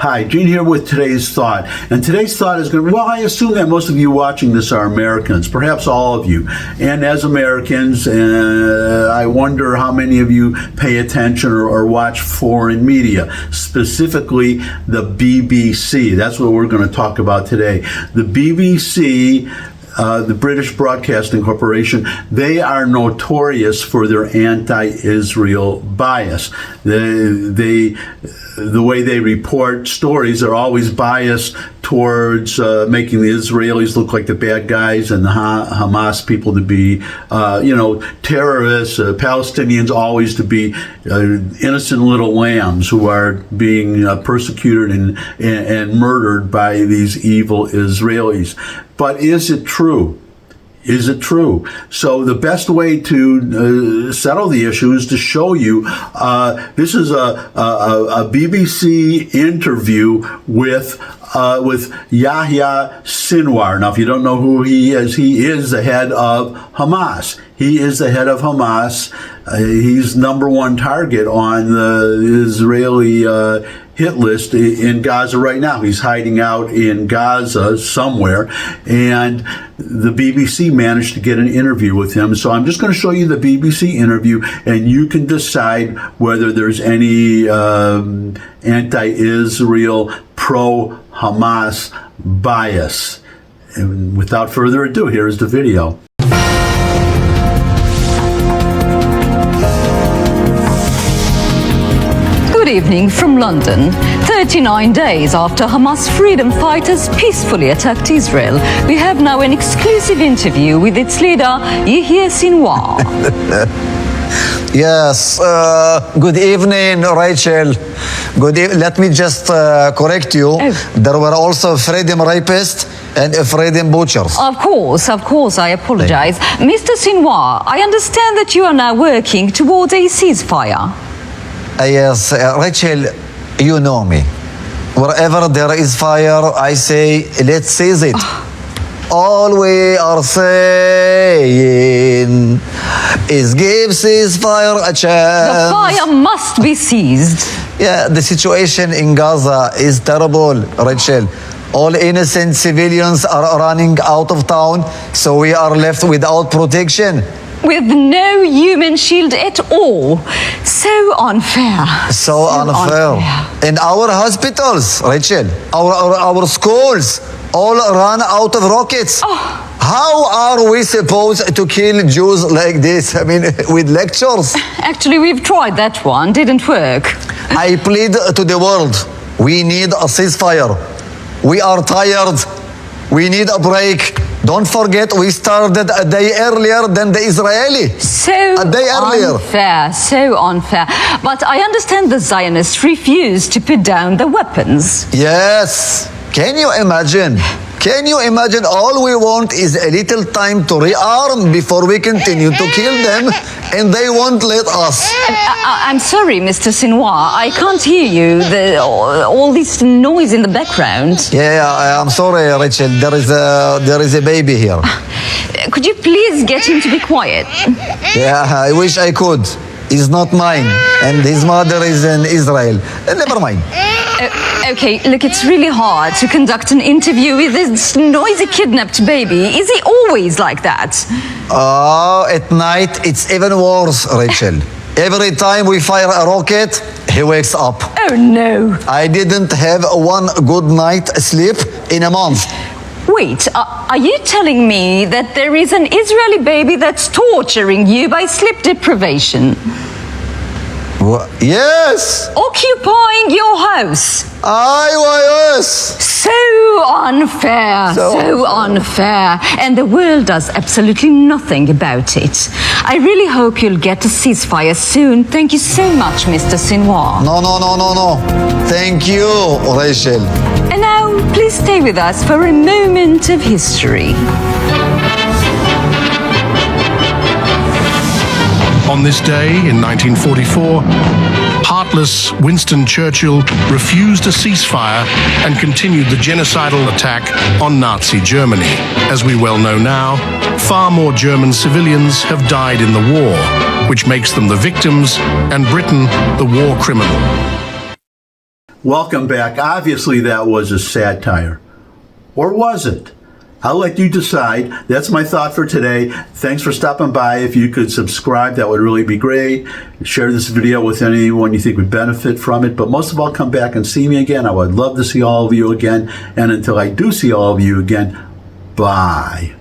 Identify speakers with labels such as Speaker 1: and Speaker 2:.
Speaker 1: Hi, Gene here with today's thought. And today's thought is going to be, well, I assume that most of you watching this are Americans, perhaps all of you. And as Americans, I wonder how many of you pay attention or watch foreign media, specifically the BBC. That's what we're going to talk about today. The BBC, the British Broadcasting Corporation, they are notorious for their anti-Israel bias. The way they report stories are always biased towards making the Israelis look like the bad guys and the Hamas people to be, terrorists, Palestinians always to be innocent little lambs who are being persecuted and murdered by these evil Israelis. But is it true? Is it true? So the best way to settle the issue is to show you. This is a BBC interview with Yahya Sinwar. Now, if you don't know who he is the head of Hamas. He is the head of Hamas. He's number one target on the Israeli hit list in Gaza right now. He's hiding out in Gaza somewhere, and the BBC managed to get an interview with him. So I'm just going to show you the BBC interview, and you can decide whether there's any anti-Israel, pro-Hamas bias. And without further ado, here is the video.
Speaker 2: Good evening from London. 39 days after Hamas freedom fighters peacefully attacked Israel, we have now an exclusive interview with its leader, Yahya Sinwar.
Speaker 3: Yes, good evening, Rachel. Let me just correct you.
Speaker 2: Oh.
Speaker 3: There were also freedom rapists and freedom butchers.
Speaker 2: Of course, I apologize. Mr. Sinwar, I understand that you are now working towards a ceasefire.
Speaker 3: Yes, Rachel, you know me. Wherever there is fire, I say, let's seize it. All we are saying is give ceasefire a chance.
Speaker 2: The fire must be seized.
Speaker 3: Yeah, the situation in Gaza is terrible, Rachel. All innocent civilians are running out of town, so we are left without protection.
Speaker 2: With no human shield at all. So unfair.
Speaker 3: So unfair. In our hospitals, Rachel, our schools all run out of rockets.
Speaker 2: Oh.
Speaker 3: How are we supposed to kill Jews like this? I mean, with lectures?
Speaker 2: Actually, we've tried that one. Didn't work.
Speaker 3: I plead to the world. We need a ceasefire. We are tired. We need a break. Don't forget, we started a day earlier than the Israeli.
Speaker 2: So
Speaker 3: a day earlier.
Speaker 2: So unfair. But I understand the Zionists refuse to put down the weapons.
Speaker 3: Yes. Can you imagine? Can you imagine? All we want is a little time to rearm before we continue to kill them, and they won't let us.
Speaker 2: I'm sorry, Mr. Sinwar. I can't hear you. All this noise in the background.
Speaker 3: Yeah, I'm sorry, Rachel. There is a baby here.
Speaker 2: Could you please get him to be quiet?
Speaker 3: Yeah, I wish I could. He's not mine, and his mother is in Israel. Never mind.
Speaker 2: Okay, look, it's really hard to conduct an interview with this noisy kidnapped baby. Is he always like that?
Speaker 3: Oh, at night it's even worse, Rachel. Every time we fire a rocket, he wakes up.
Speaker 2: Oh, no.
Speaker 3: I didn't have one good night sleep in a month.
Speaker 2: Wait, are you telling me that there is an Israeli baby that's torturing you by sleep deprivation?
Speaker 3: Yes!
Speaker 2: Occupying your house.
Speaker 3: Yes!
Speaker 2: So unfair, so unfair. And the world does absolutely nothing about it. I really hope you'll get a ceasefire soon. Thank you so much, Mr. Sinwar.
Speaker 3: No. Thank you, Rachel.
Speaker 2: And now, please stay with us for a moment of history.
Speaker 4: On this day in 1944, heartless Winston Churchill refused a ceasefire and continued the genocidal attack on Nazi Germany. As we well know now, far more German civilians have died in the war, which makes them the victims and Britain the war criminal.
Speaker 1: Welcome back. Obviously, that was a satire. Or was it? I'll let you decide. That's my thought for today. Thanks for stopping by. If you could subscribe, that would really be great. Share this video with anyone you think would benefit from it. But most of all, come back and see me again. I would love to see all of you again. And until I do see all of you again, bye.